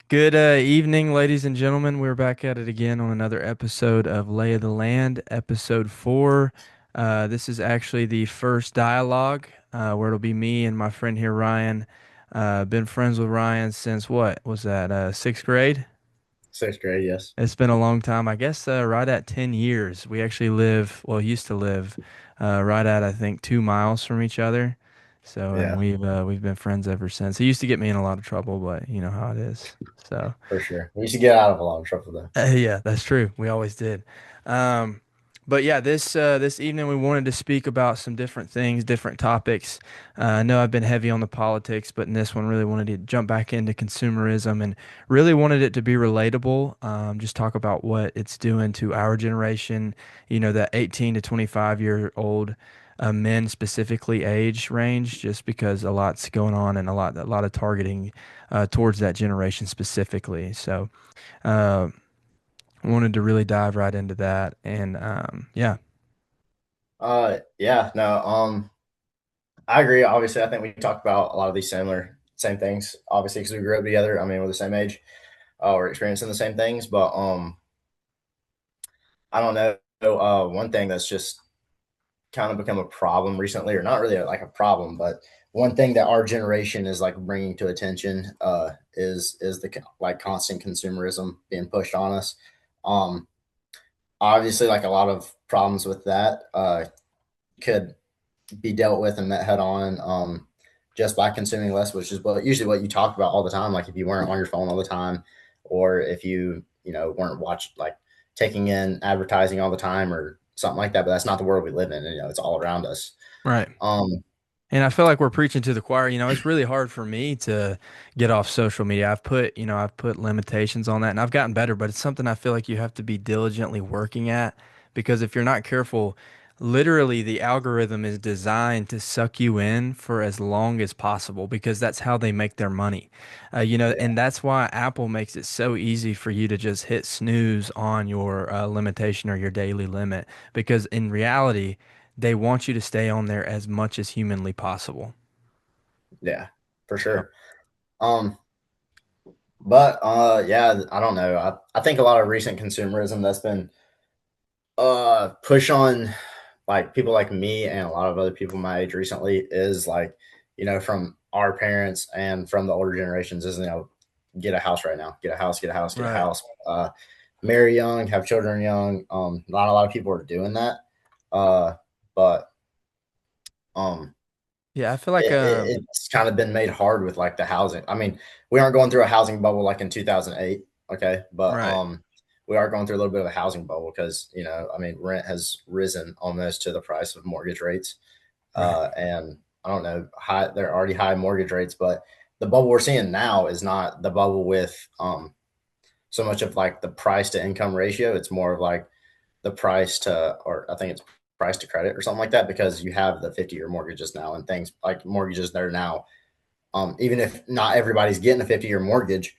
Good evening, ladies and gentlemen. We're back at it again on another episode of Lay of the Land, episode four. This is actually the first dialogue where it'll be me and my friend here, Ryan. Been friends with Ryan since what was that, sixth grade? Sixth grade, yes. It's been a long time. I guess right at 10 years. We actually well, used to live right at, I think, 2 miles from each other. So, and Yeah, we've been friends ever since. He used to get me in a lot of trouble, but you know how it is. So. for sure. We used to get out of a lot of trouble though. Yeah, that's true. We always did. Um, but yeah, this evening we wanted to speak about some different things, different topics. I know I've been heavy on the politics, but in this one, really wanted to jump back into consumerism and really wanted it to be relatable. Just talk about what it's doing to our generation. You know, that 18 to 25-year-old men specifically age range, just because a lot's going on and a lot of targeting towards that generation specifically. So. Uh, wanted to really dive right into that. And yeah, Yeah, no, I agree. Obviously, I think we talked about a lot of these same things. Obviously, because we grew up together. I mean, we're the same age. We're experiencing the same things, but I don't know. One thing that's just kind of become a problem recently, or not really like a problem, but one thing that our generation is like bringing to attention is the like constant consumerism being pushed on us. Um, Obviously, like a lot of problems with that could be dealt with and met head on just by consuming less, which is usually what you talk about all the time. Like if you weren't on your phone all the time, or if you weren't watching like taking in advertising all the time or something like that. But that's not the world we live in. And, it's all around us. right. Um, And I feel like we're preaching to the choir. You know, it's really hard for me to get off social media. I've put limitations on that and I've gotten better, but it's something I feel like you have to be diligently working at because if you're not careful, literally the algorithm is designed to suck you in for as long as possible because that's how they make their money. yeah, And that's why Apple makes it so easy for you to just hit snooze on your limitation or your daily limit because in reality, they want you to stay on there as much as humanly possible. yeah, for So, sure. Um, but yeah, I don't know. I think a lot of recent consumerism that's been push on like people like me and a lot of other people my age recently is like, from our parents and from the older generations is, get a house right now, get a house, get a house, get a right. house, marry young, have children young. Not a lot of people are doing that. Uh, but um, Yeah, I feel like it's kind of been made hard with like the housing. I mean, we aren't going through a housing bubble like in 2008, okay, but right. we are going through a little bit of a housing bubble because I mean, rent has risen almost to the price of mortgage rates, Right. and I don't know, high they're already high mortgage rates, but the bubble we're seeing now is not the bubble with so much of like the price to income ratio. It's more of like the price to, or I think it's price to credit or something like that, because you have the 50-year mortgages now and things like mortgages that are now, even if not everybody's getting a 50-year mortgage,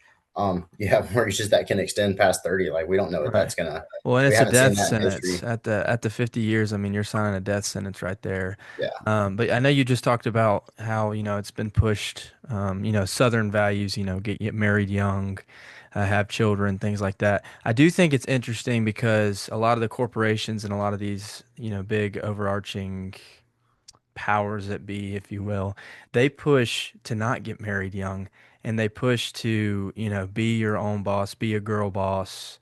you have mortgages that can extend past 30. Like we don't know what Right. that's gonna, Well, and we it's a haven't seen death that in sentence history. at the 50 years. I mean, you're signing a death sentence right there. Yeah. But I know you just talked about how, it's been pushed, Southern values, get married young, have children, things like that. I do think it's interesting because a lot of the corporations and a lot of these, big overarching powers that be, if you will, they push to not get married young and they push to, be your own boss, be a girl boss,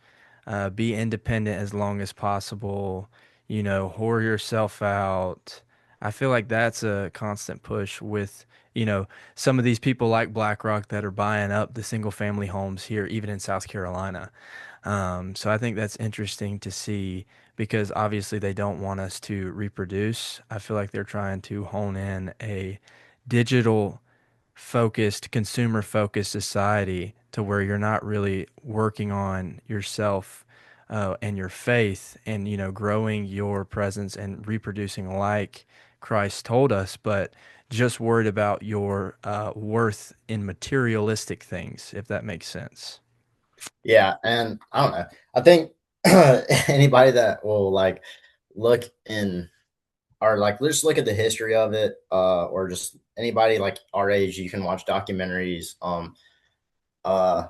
be independent as long as possible, whore yourself out. I feel like that's a constant push with, some of these people like BlackRock that are buying up the single family homes here, even in South Carolina. So I think that's interesting to see because obviously they don't want us to reproduce. I feel like they're trying to hone in a digital focused, consumer focused society to where you're not really working on yourself and your faith and, growing your presence and reproducing like Christ told us, but just worried about your worth in materialistic things, if that makes sense. Yeah, and I don't know. I think anybody that will like look in, or like just look at the history of it, or just anybody like our age, you can watch documentaries. Uh,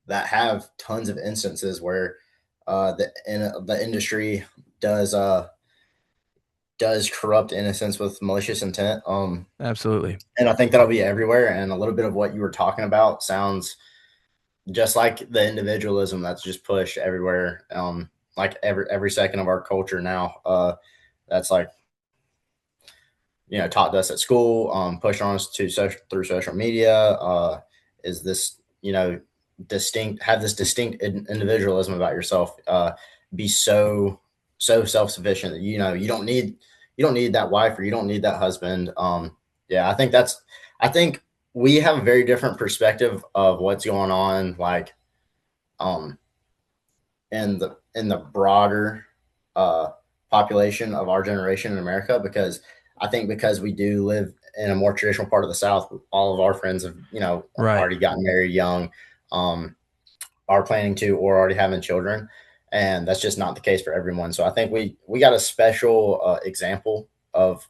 that have tons of instances where the industry does uh, does corrupt innocence with malicious intent. Absolutely. And I think that'll be everywhere. And a little bit of what you were talking about sounds just like the individualism that's just pushed everywhere. Like every second of our culture now. That's like taught to us at school, pushed on us to social through social media. Is this distinct? Have this distinct individualism about yourself. Be so self sufficient that you don't need that wife or you don't need that husband. Yeah, I think we have a very different perspective of what's going on, like um, in the broader uh, population of our generation in America, because I think because we do live in a more traditional part of the South, all of our friends have Right. already gotten married young, um, are planning to, or already having children, and that's just not the case for everyone. So I think we got a special example of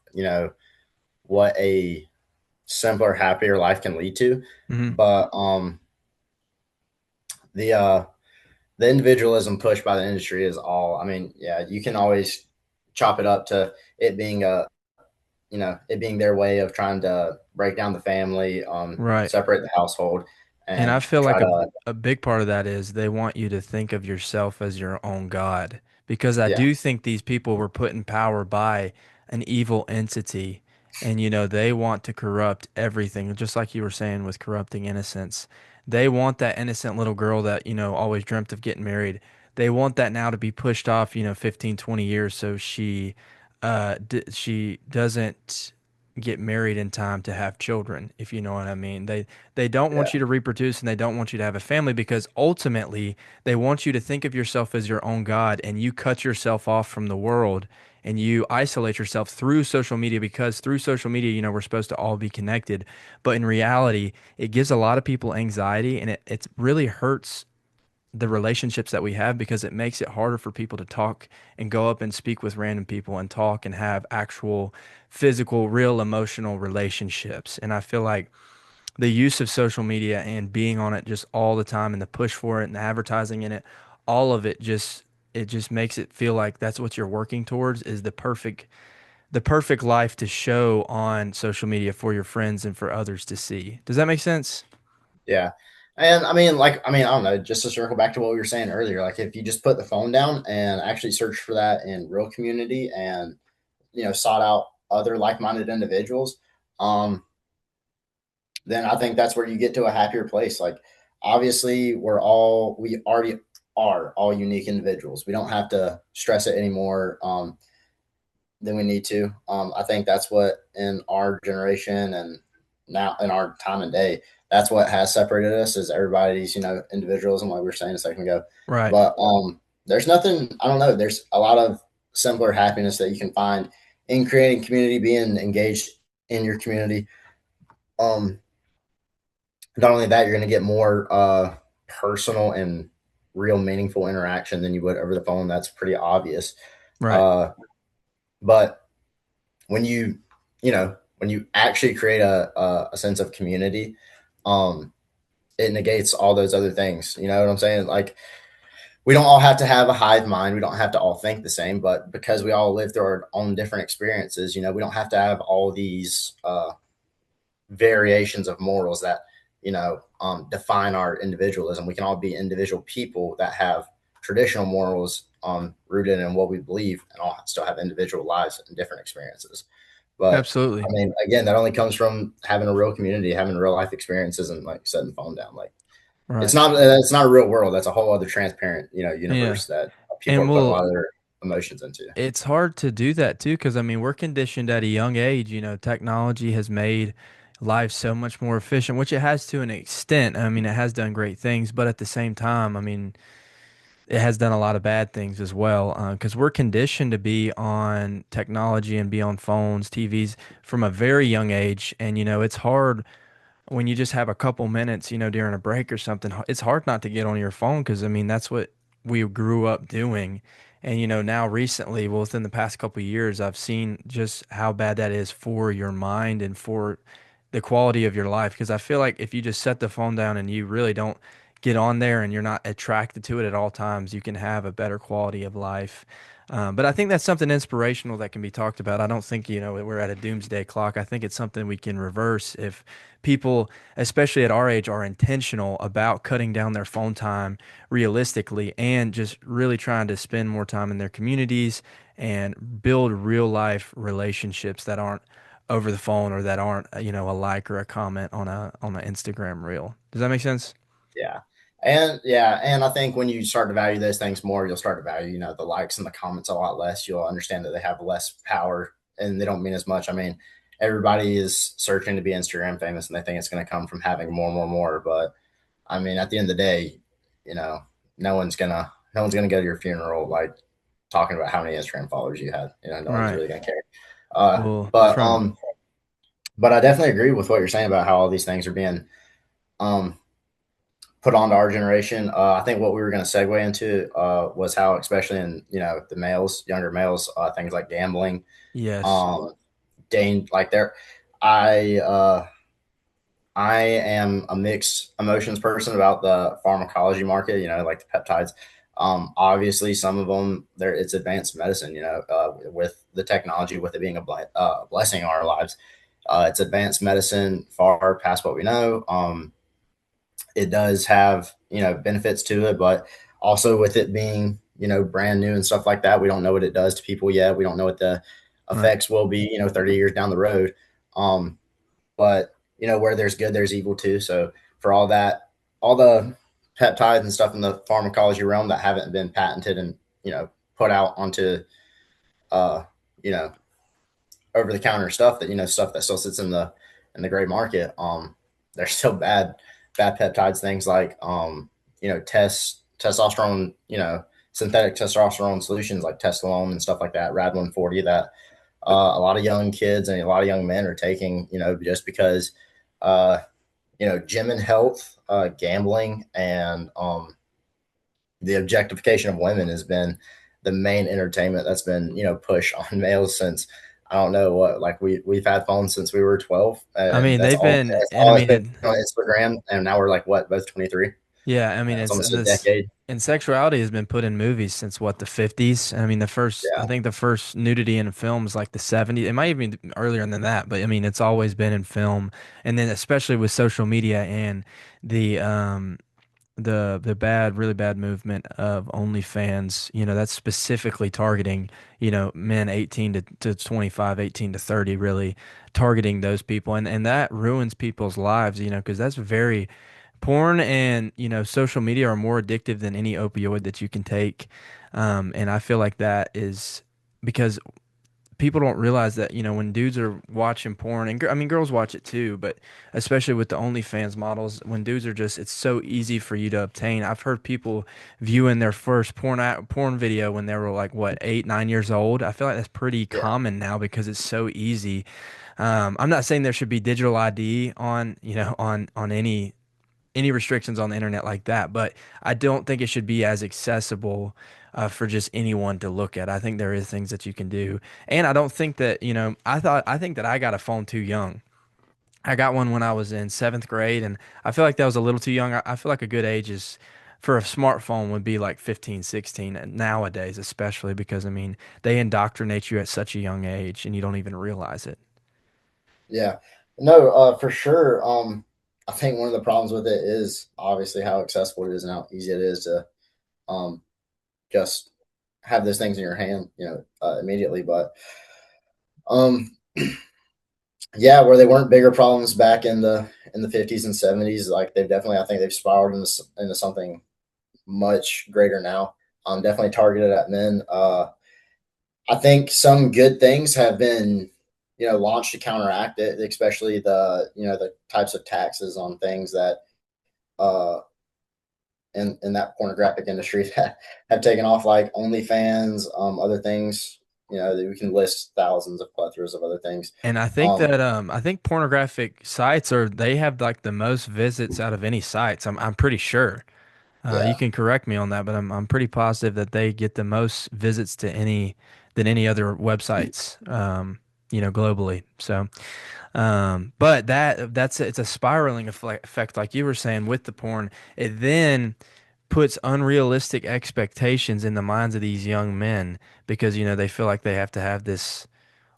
what a simpler, happier life can lead to, Hmm. but the the individualism pushed by the industry is all. I mean, yeah, you can always chop it up to it being it being their way of trying to break down the family, Right. separate the household, And I and feel try like to a big part of that is they want you to think of yourself as your own God. Because I yeah, do think these people were put in power by an evil entity. And, they want to corrupt everything, just like you were saying with corrupting innocence. They want that innocent little girl that, always dreamt of getting married. They want that now to be pushed off, 15, 20 years so she doesn't get married in time to have children, if you know what I mean. They don't yeah, want you to reproduce and they don't want you to have a family because ultimately they want you to think of yourself as your own God and you cut yourself off from the world and you isolate yourself through social media because through social media, we're supposed to all be connected. But in reality, it gives a lot of people anxiety and it really hurts the relationships that we have because it makes it harder for people to talk and go up and speak with random people and talk and have actual physical, real emotional relationships. And I feel like the use of social media and being on it just all the time and the push for it and the advertising in it, all of it just makes it feel like that's what you're working towards is the perfect life to show on social media for your friends and for others to see. Does that make sense? yeah. And I mean, I don't know. Just to circle back to what we were saying earlier, like if you just put the phone down and actually search for that in real community, and sought out other like minded individuals, um, then I think that's where you get to a happier place. Like, obviously, we already are all unique individuals. We don't have to stress it anymore than we need to. I think that's what in our generation and now in our time and day, that's what has separated us is everybody's individualism, like we were saying a second ago. Right. But there's nothing. I don't know. There's a lot of simpler happiness that you can find in creating community, being engaged in your community. Um, Not only that, you're going to get more personal and real meaningful interaction than you would over the phone. That's pretty obvious. Right. Uh, but when when you actually create a sense of community, um, it negates all those other things. You know what I'm saying? Like, we don't all have to have a hive mind. We don't have to all think the same, but because we all live through our own different experiences, we don't have to have all these variations of morals that define our individualism. We can all be individual people that have traditional morals rooted in what we believe, and all still have individual lives and different experiences. But I Absolutely. mean, again, that only comes from having a real community, having real life experiences, and like setting the phone down. Like, Right. it's not a real world. That's a whole other transparent Yeah. universe that people And are putting a we'll lot of their emotions into. It's hard to do that too, because I mean, we're conditioned at a young age. Technology has made life so much more efficient, which it has to an extent. I mean, it has done great things, but at the same time, I mean, it has done a lot of bad things as well. Because we're conditioned to be on technology and be on phones, TVs from a very young age. And, it's hard when you just have a couple minutes, during a break or something, it's hard not to get on your phone because I mean that's what we grew up doing. And now recently, well, within the past couple of years, I've seen just how bad that is for your mind and for the quality of your life. Because I feel like if you just set the phone down and you really don't get on there and you're not attracted to it at all times, you can have a better quality of life. But I think that's something inspirational that can be talked about. I don't think, we're at a doomsday clock. I think it's something we can reverse if people, especially at our age, are intentional about cutting down their phone time realistically and just really trying to spend more time in their communities and build real life relationships that aren't over the phone or that aren't, a like or a comment on an Instagram reel. Does that make sense? Yeah. And I think when you start to value those things more, you'll start to value, the likes and the comments a lot less. You'll understand that they have less power and they don't mean as much. I mean, everybody is searching to be Instagram famous and they think it's going to come from having more, more, more. But I mean, at the end of the day, you know, no one's gonna go to your funeral like talking about how many Instagram followers you had. No one's Right. really gonna care. Uh, Well, but from um, but I definitely agree with what you're saying about how all these things are being um put onto our generation. I think what we were going to segue into was how, especially in the males, younger males, things like gambling, yes. um, like there, I I am a mixed emotions person about the pharmacology market. Like the peptides. Obviously, some of them there it's advanced medicine. With the technology, with it being a blessing in our lives, it's advanced medicine far past what we know. It does have benefits to it, but also with it being brand new and stuff like that, we don't know what it does to people yet. We don't know what the Right. effects will be 30 years down the road. But where there's good there's evil too. So for all that, all the peptides and stuff in the pharmacology realm that haven't been patented and put out onto uh you know over the counter stuff, that stuff that still sits in the gray market, they're still bad peptides, things like testosterone, synthetic testosterone solutions like Tessalone and stuff like that, Rad 140, that a lot of young kids and a lot of young men are taking, just because gym and health, gambling, and the objectification of women has been the main entertainment that's been pushed on males since, I don't know what, like we've had phones since we were 12, I and mean, that's they've all been that's all it's been animated. on Instagram, and now we're like what, both 23. Yeah, I mean, It's it's almost a this decade. and sexuality has been put in movies since what, the 50s? I mean, I Yeah, think the first nudity in a film is like the 70s. It might even be earlier than that, but I mean, it's always been in film. And then especially with social media and the um the bad, really bad movement of OnlyFans, that's specifically targeting, men 18 to 25, 18 to 30, really targeting those people. And that ruins people's lives, because that's very porn and, social media are more addictive than any opioid that you can take. And I feel like that is because people don't realize that, when dudes are watching porn and I mean, girls watch it too, but especially with the OnlyFans models, when dudes are just, it's so easy for you to obtain. I've heard people viewing their first porn video when they were like, what, 8, 9 years old. I feel like that's pretty yeah, common now because it's so easy. I'm not saying there should be digital ID on, on any restrictions on the internet like that, but I don't think it should be as accessible for just anyone to look at. I think there is things that you can do, and I don't think that I think that I got a phone too young. I got one when I was in seventh grade, and I feel like that was a little too young. I feel like a good age is for a smartphone would be like 15, 16 nowadays, especially because I mean they indoctrinate you at such a young age, and you don't even realize it. yeah. No, for sure. I think one of the problems with it is obviously how accessible it is and how easy it is to um just have those things in your hand, immediately. But um yeah, where they weren't bigger problems back in the 50s and 70s, like they've definitely, I think they've spiraled into something much greater now. Definitely targeted at men. I think some good things have been launched to counteract it, especially the types of taxes on things that uh in that pornographic industry that have taken off, like OnlyFans, other things, that we can list thousands of plethoras of other things. And um I think pornographic sites they have like the most visits out of any sites. I'm pretty sure. You yeah. can correct me on that, but I'm pretty positive that they get the most visits to any than any other websites, globally. So, But it's a spiraling effect, like you were saying with the porn. It then puts unrealistic expectations in the minds of these young men because, they feel like they have to have this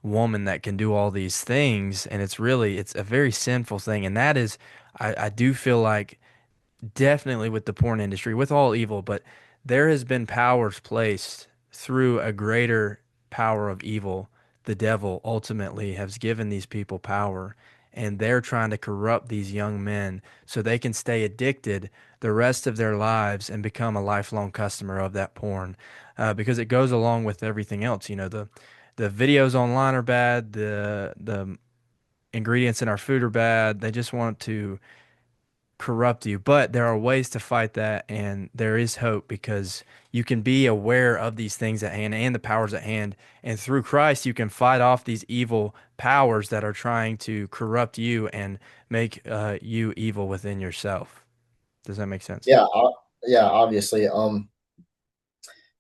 woman that can do all these things, and it's a very sinful thing. And that is, I do feel like definitely with the porn industry, with all evil, but there has been powers placed through a greater power of evil. The devil ultimately has given these people power, and they're trying to corrupt these young men so they can stay addicted the rest of their lives and become a lifelong customer of that porn. Because it goes along with everything else. The videos online are bad, the ingredients in our food are bad. They just want to corrupt you. But there are ways to fight that, and there is hope because you can be aware of these things at hand and the powers at hand. And through Christ, you can fight off these evil powers that are trying to corrupt you and make you evil within yourself. Does that make sense? Yeah, yeah, obviously.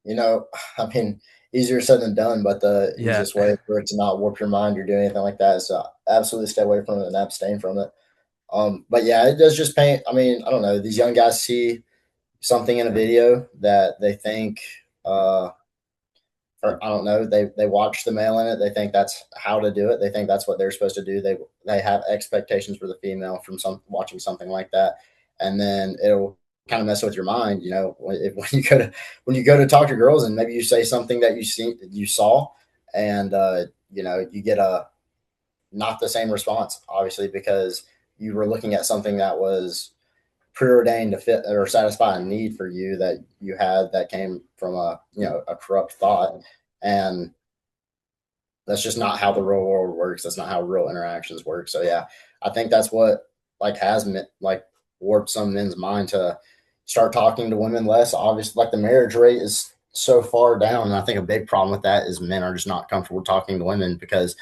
You know, I mean, easier said than done, but the Yeah. easiest way for it to not warp your mind or do anything like that is to absolutely stay away from it and abstain from it. But yeah, it does just paint. I mean, I don't know. These young guys see something in a video that they think, or I don't know, they watch the male in it. They think that's how to do it. They think that's what they're supposed to do. They have expectations for the female from some watching something like that, and then it'll kind of mess with your mind. You know, when you go to talk to girls and maybe you say something that you saw, and you get a not the same response, obviously, because you were looking at something that was preordained to fit or satisfy a need for you that you had that came from a corrupt thought, and that's just not how the real world works. That's not how real interactions work. So yeah, I think that's what like warped some men's mind to start talking to women less. Obviously, like the marriage rate is so far down, and I think a big problem with that is men are just not comfortable talking to women because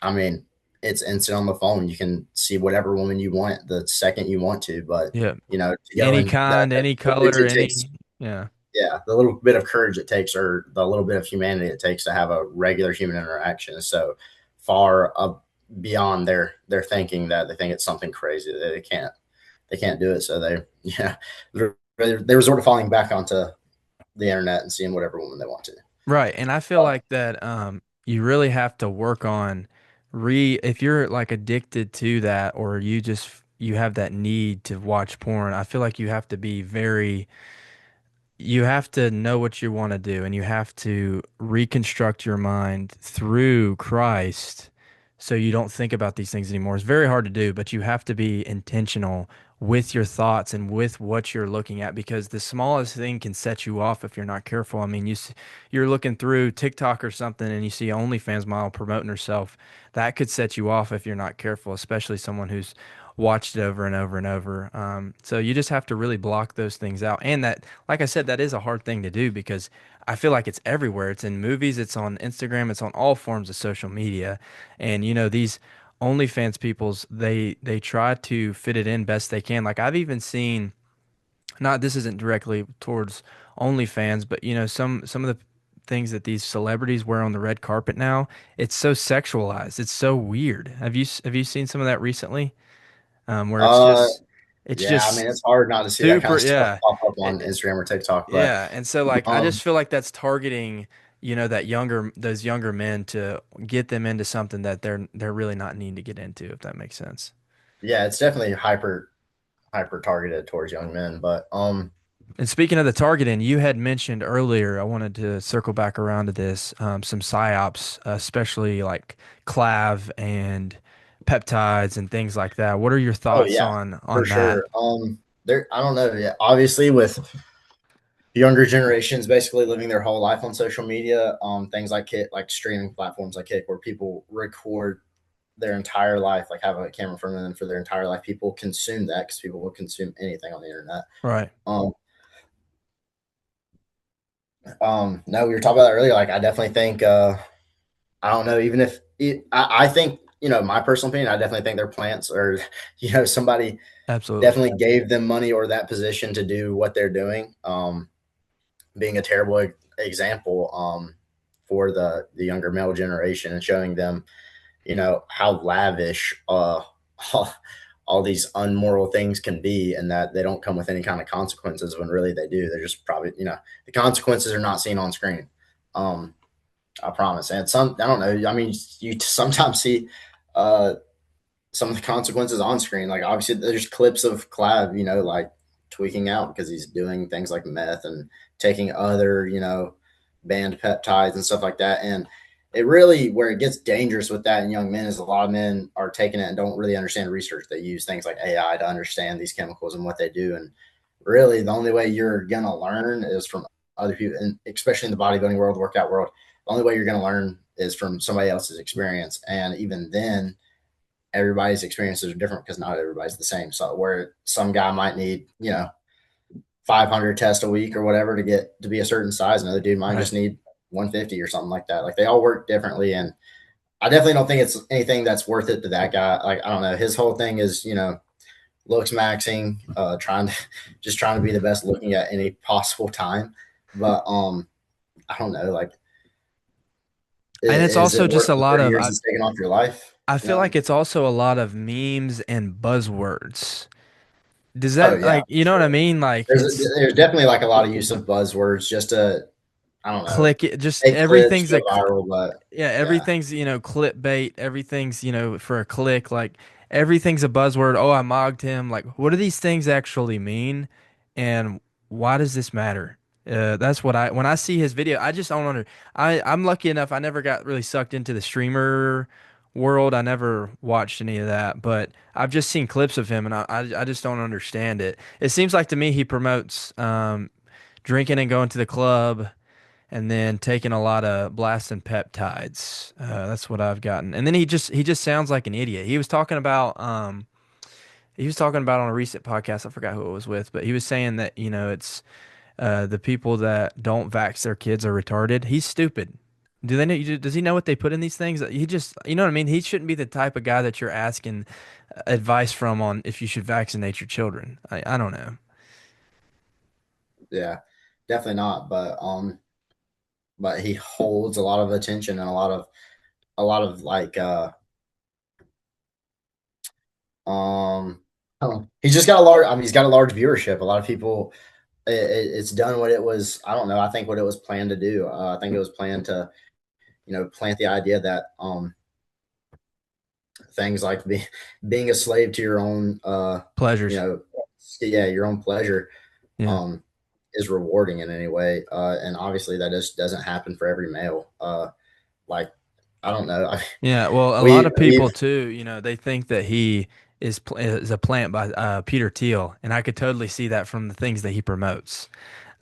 I mean, it's instant on the phone. You can see whatever woman you want the second you want to, but Yeah. to go Any and kind, any color, it takes, any. Yeah. yeah, the little bit of courage it takes, or the little bit of humanity it takes to have a regular human interaction is so far up beyond their thinking that they think it's something crazy that they can't do it. So they yeah they resort to falling back onto the internet and seeing whatever woman they want to. Right. And I feel like that you really have to work on if you're like addicted to that, or you have that need to watch porn, I feel like you have to know what you want to do, and you have to reconstruct your mind through Christ so you don't think about these things anymore. It's very hard to do, but you have to be intentional with your thoughts and with what you're looking at, because the smallest thing can set you off if you're not careful. I mean, you're looking through TikTok or something and you see OnlyFans model promoting herself. That could set you off if you're not careful, especially someone who's watched it over and over and over. So you just have to really block those things out. And that, like I said, that is a hard thing to do because I feel like it's everywhere. It's in movies, it's on Instagram, it's on all forms of social media. And these OnlyFans peoples, they try to fit it in best they can. Like I've even seen, not this isn't directly towards OnlyFans, but some of the things that these celebrities wear on the red carpet now, it's so sexualized. It's so weird. Have you seen some of that recently? Where Uh, it's yeah, I just mean it's hard not to see that kind super, of stuff yeah. pop up on It, Instagram or TikTok, but yeah, and so like I um, just feel like that's targeting, those younger men to get them into something that they're really not needing to get into, if that makes sense. yeah, it's definitely hyper targeted towards young men, but And speaking of the targeting, you had mentioned earlier, I wanted to circle back around to this, some psyops, especially like clav and peptides and things like that. What are your oh thoughts yeah, on for that? sure. There, I don't know. Yeah, obviously with younger generations basically living their whole life on social media, things like like streaming platforms like Kick, where people record their entire life, like have a camera in front of them for their entire life. People consume that because people will consume anything on the internet. Right. Um, no, we were talking about that earlier. Like, I definitely think, I don't know, even if I think, my personal opinion, I definitely think they're plants or, somebody Absolutely. definitely gave them money or that position to do what they're doing. Being a terrible example for the younger male generation and showing them, how lavish all, all these unmoral things can be, and that they don't come with any kind of consequences when really they do. They're just probably, the consequences are not seen on screen. Um, I promise. And I don't know. I mean, you sometimes see uh, some of the consequences on screen. Like obviously, there's clips of Clav, like tweaking out because he's doing things like meth and taking other, banned peptides and stuff like that. And it really, where it gets dangerous with that in young men is a lot of men are taking it and don't really understand research. They use things like AI to understand these chemicals and what they do. And really, the only way you're gonna learn is from other people, and especially in the bodybuilding world, workout world. The only way you're gonna learn is from somebody else's experience. And even then, everybody's experiences are different because not everybody's the same. So where some guy might need, 500 tests a week or whatever to get to be a certain size, another dude might Right. just need 150 or something like that. Like they all work differently, and I definitely don't think it's anything that's worth it to that guy. Like I don't know, his whole thing is looks maxing, trying to be the best looking at any possible time. But I don't know, like And it's is it also just worth a the lot 30 of years it's taking off your life? I You feel know? like it's also a lot of memes and buzzwords. Does Oh that yeah, like you know what I sure. mean? Like There's it's there's definitely like a lot of use of buzzwords just to I don't know click it, just make clips everything's go a viral, but yeah, yeah, everything's, clickbait, everything's, for a click, like everything's a buzzword. Oh, I mogged him. Like, what do these things actually mean? And why does this matter? That's what when I see his video, I just don't I'm lucky enough, I never got really sucked into the streamer world. I never watched any of that, but I've just seen clips of him and I just don't understand it. It seems like to me he promotes drinking and going to the club and then taking a lot of blasting peptides. That's what I've gotten. And then he just sounds like an idiot. He was talking about on a recent podcast. I forgot who it was with, but he was saying that it's the people that don't vax their kids are retarded. He's stupid. Do they know? Does he know what they put in these things? He just, you know what I mean? He shouldn't be the type of guy that you're asking advice from on if you should vaccinate your children. I don't know. yeah, definitely not. But he holds a lot of attention and a lot of like he's just got a large. I mean, he's got a large viewership. A lot of people. It's done what it was. I don't know. I think what it was planned to do. I think it was planned to plant the idea that things like being a slave to your own you Pleasures. know yeah, your own pleasure Yeah. um is rewarding in any way, and obviously that just doesn't happen for every male. Like I don't know. Yeah, well, a lot we of we people too, they think that he is a plant by Peter Thiel, and I could totally see that from the things that he promotes.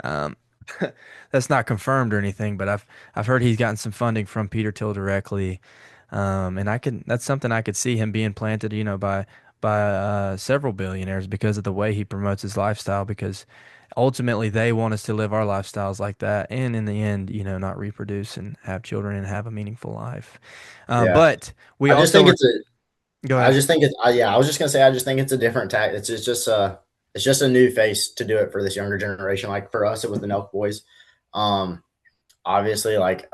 Um, that's not confirmed or anything, but I've heard he's gotten some funding from Peter Thiel directly, and that's something I could see him being planted, by several billionaires because of the way he promotes his lifestyle. Because ultimately, they want us to live our lifestyles like that, and in the end, not reproduce and have children and have a meaningful life. yeah, But we I just also think were. it's a Go I ahead. just think it's yeah, I was just gonna say I just think it's a different tack. It's just a new face to do it for this younger generation. Like for us, it was the Nelk Boys. Um, Obviously, like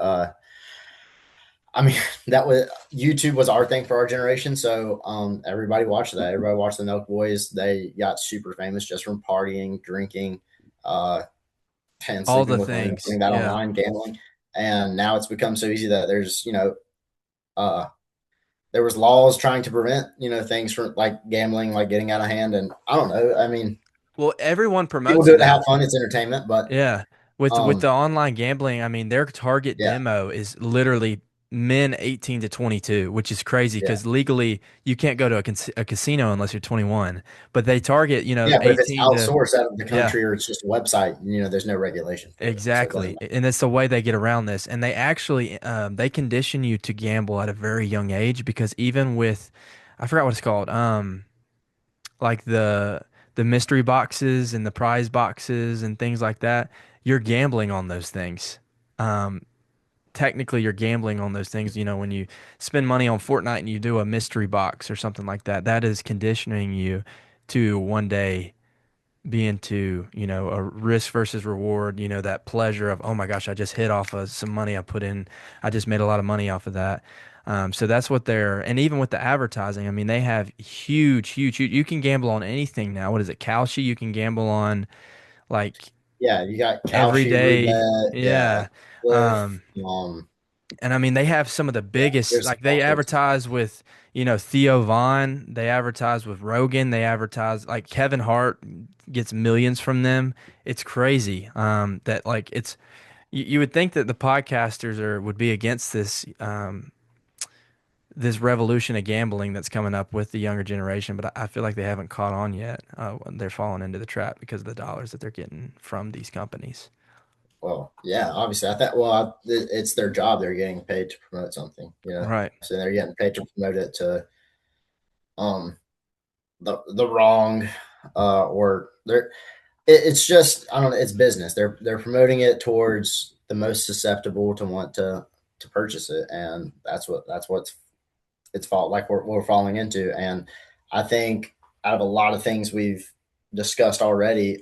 I mean, that was YouTube was our thing for our generation. So everybody watched that. Everybody watched the Nelk Boys. They got super famous just from partying, drinking, uh, and All sleeping the with women, and things. putting that Yeah. online, gambling. And now it's become so easy that uh, there was laws trying to prevent things from like gambling, like getting out of hand. And I don't know. I mean, Well, everyone people promotes do it it to have now. fun. It's entertainment, but Yeah. With um, the online gambling, I mean, their target yeah, demo is literally men 18 to 22, which is crazy yeah, because legally you can't go to a casino unless you're 21. But they target, yeah. But if it's 18 to, outsourced out of the yeah, country or it's just a website, there's no regulation for it, so it doesn't exactly. matter. And it's the way they get around this. And they actually they condition you to gamble at a very young age because even with I forgot what it's called. Like the mystery boxes and the prize boxes and things like that, you're gambling on those things. Um, Technically, you're gambling on those things. When you spend money on Fortnite and you do a mystery box or something like that, that is conditioning you to one day be into, a risk versus reward, that pleasure of, oh my gosh, I just hit off of some money I put in. I just made a lot of money off of that. So that's what and even with the advertising, I mean, they have huge. You can gamble on anything now. What is it, Kalshi? You can gamble on like Yeah, you got every Kalshi, day. Roulette, yeah, Yeah. Cliff. Um, and I mean, they have some of the Yeah, biggest, there's like they all sorts of advertise with, Theo Vaughn, they advertise with Rogan, they advertise like Kevin Hart gets millions from them. It's crazy. That like you would think that the podcasters would be against this revolution of gambling that's coming up with the younger generation, but I feel like they haven't caught on yet. They're falling into the trap because of the dollars that they're getting from these companies. Well, yeah, obviously, I thought, it's their job. They're getting paid to promote something, Right. so they're getting paid to promote it to um the wrong, or it's just, I don't know, it's business. They're promoting it towards the most susceptible to want to purchase it, and that's what's it's fault like we're falling into. And I think out of a lot of things we've discussed already,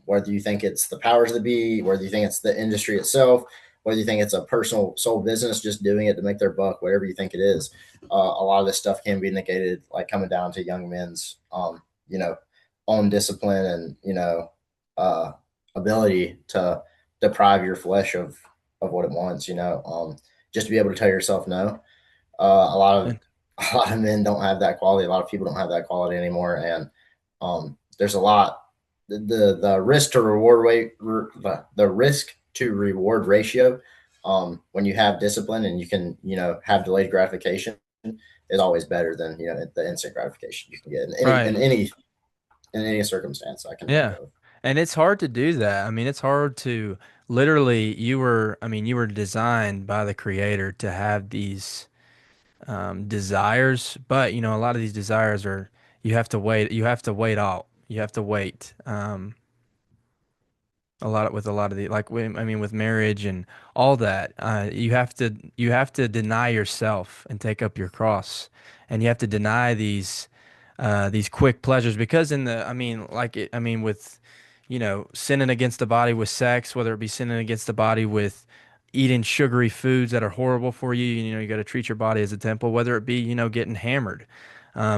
whether you think it's the powers that be, whether you think it's the industry itself, whether you think it's a personal sole business just doing it to make their buck, whatever you think it is, a lot of this stuff can be negated, like coming down to young men's, own discipline and uh, ability to deprive your flesh of what it wants. Just to be able to tell yourself no. A lot of And a lot of men don't have that quality. A lot of people don't have that quality anymore, and there's a lot. The risk to reward rate, the risk to reward ratio, when you have discipline and you can have delayed gratification, is always better than the instant gratification you can get in any right. circumstance I can think Yeah. of. And it's hard to do that. I mean, it's hard to literally, you were designed by the creator to have these desires, but a lot of these desires you have to wait out. You have to wait. A lot of the I mean with marriage and all that, you have to deny yourself and take up your cross, and you have to deny these quick pleasures because in the I mean I mean with sinning against the body with sex, whether it be sinning against the body with eating sugary foods that are horrible for you, you got to treat your body as a temple, whether it be getting hammered.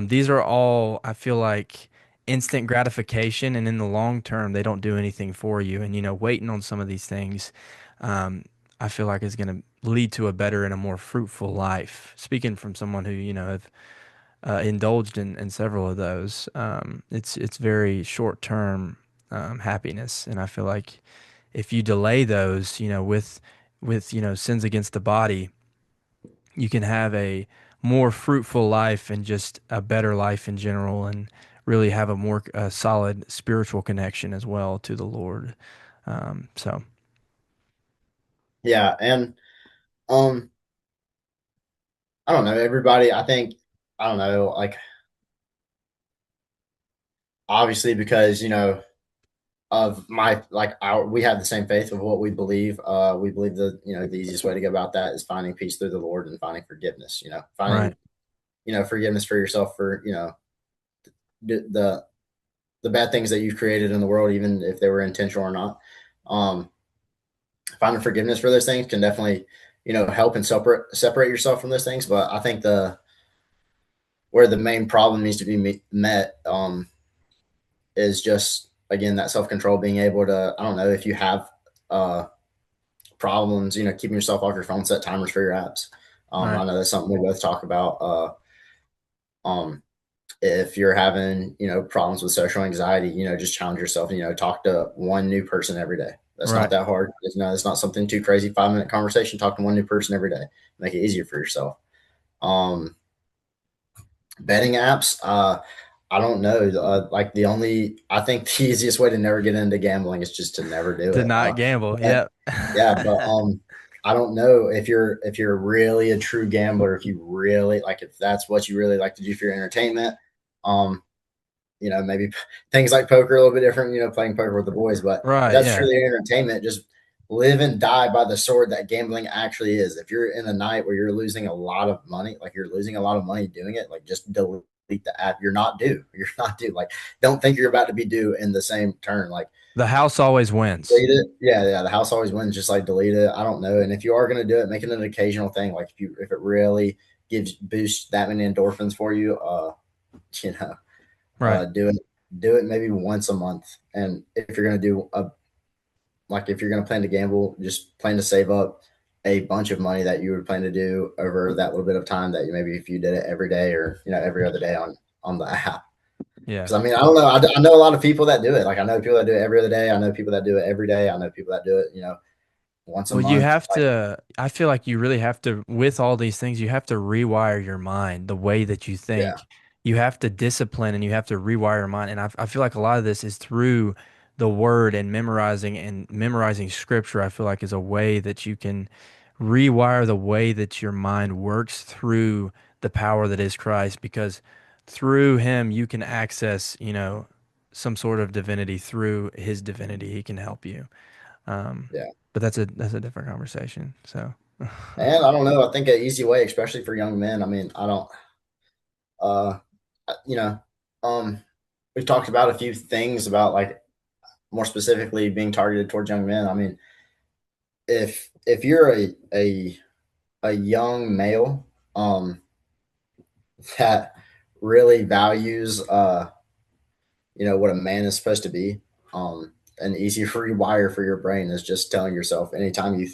These are all, I feel like, instant gratification, and in the long term, they don't do anything for you. And waiting on some of these things, um, I feel like is going to lead to a better and a more fruitful life. Speaking from someone who have indulged in several of those, it's very short term happiness, and I feel like if you delay those, with sins against the body, you can have a more fruitful life and just a better life in general, and really have a more solid spiritual connection as well to the Lord. So Yeah, and um, I don't know. Everybody, I think, I don't know, like obviously because of my like our we have the same faith of what we believe. We believe that the easiest way to go about that is finding peace through the Lord and finding forgiveness. Finding right, forgiveness for yourself for the the bad things that you've created in the world, even if they were intentional or not. Um, Finding forgiveness for those things can definitely help and separate yourself from those things. But I think the where the main problem needs to be met, is just again that self control, being able to, I don't know, if you have uh problems, keeping yourself off your phone, set timers for your apps. I right, know that's something we both talk about. Um, if you're having, problems with social anxiety, just challenge yourself, talk to one new person every day. That's not right. that hard. It's not something too crazy. 5 minute conversation, talk to one new person every day, make it easier for yourself. Um, Betting apps, I don't know. Like I think the easiest way to never get into gambling is just to never do To it. not gamble. But Yep. yeah, but I don't know if you're really a true gambler, if you really like, if that's what you really like to do for your entertainment. Um, maybe things like poker are a little bit different. Playing poker with the boys, but if Right. that's Yeah. truly entertainment, just live and die by the sword that gambling actually is. If you're in a night where you're losing a lot of money, like you're losing a lot of money doing it, like just delete the app. You're not due. You're not due. Like, don't think you're about to be due in the same turn. Like, The house always wins. delete it. Yeah, yeah. The house always wins. Just like delete it. I don't know. And if you are going to do it, make it an occasional thing. Like if it really gives boosts that many endorphins for you, you know, Right. do it. Do it maybe once a month. And if you're gonna do a like if you're gonna plan to gamble, just plan to save up a bunch of money that you would plan to do over that little bit of time that you maybe if you did it every day or every other day on the app. Yeah. Because I mean, I don't know. I know a lot of people that do it. Like I know people that do it every other day. I know people that do it every day. I know people that do it, once a Well, you month. have Like, to, I feel like you really have to, with all these things, you have to rewire your mind, the way that you yeah, think. You have to discipline and you have to rewire your mind. And I feel like a lot of this is through the word and memorizing scripture. I feel like is a way that you can rewire the way that your mind works through the power that is Christ, because through him you can access, some sort of divinity through his divinity. He can help you. Um, yeah. but that's a different conversation. So, And I don't know. I think an easy way, especially for young men. I mean, I don't. Uh, you know, um, we've talked about a few things about like more specifically being targeted towards young men. I mean, if you're a young male that really values what a man is supposed to be, an easy rewire for your brain is just telling yourself anytime you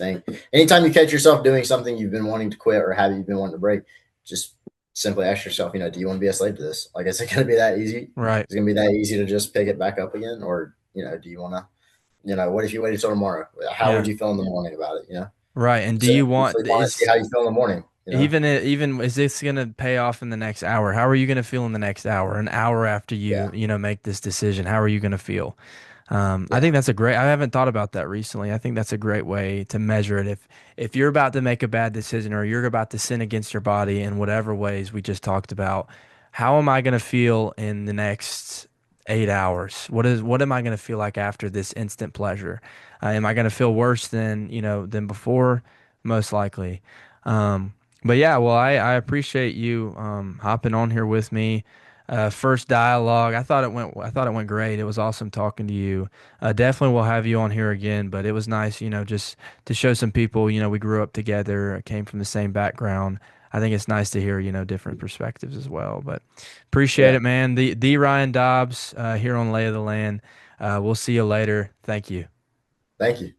catch yourself doing something you've been wanting to quit or habit you've been wanting to break, just simply ask yourself, do you want to be a slave to this? Like, is it going to be that easy? right, Is it going to be that easy to just pick it back up again, or do you want to? What if you waited till tomorrow? How would yeah, you feel in the morning about it? right. And do So you you want want to see is how you feel in the morning. even is this gonna pay off in the next hour? How are you gonna feel in the next hour? An hour after Yeah, you make this decision, how are you gonna feel? I yeah, think that's a great. I haven't thought about that recently. I think that's a great way to measure it. If you're about to make a bad decision or you're about to sin against your body in whatever ways we just talked about, how am I going to feel in the next 8 hours? What am I going to feel like after this instant pleasure? Am I going to feel worse than before? Most likely. Um, but yeah, well, I appreciate you hopping on here with me. First dialogue. I thought it went great. It was awesome talking to you. Definitely we'll have you on here again, but it was nice, just to show some people, we grew up together, came from the same background. I think it's nice to hear, different perspectives as well. But appreciate yeah. it, man. The Ryan Dobbs here on Lay of the Land. We'll see you later. Thank you. Thank you.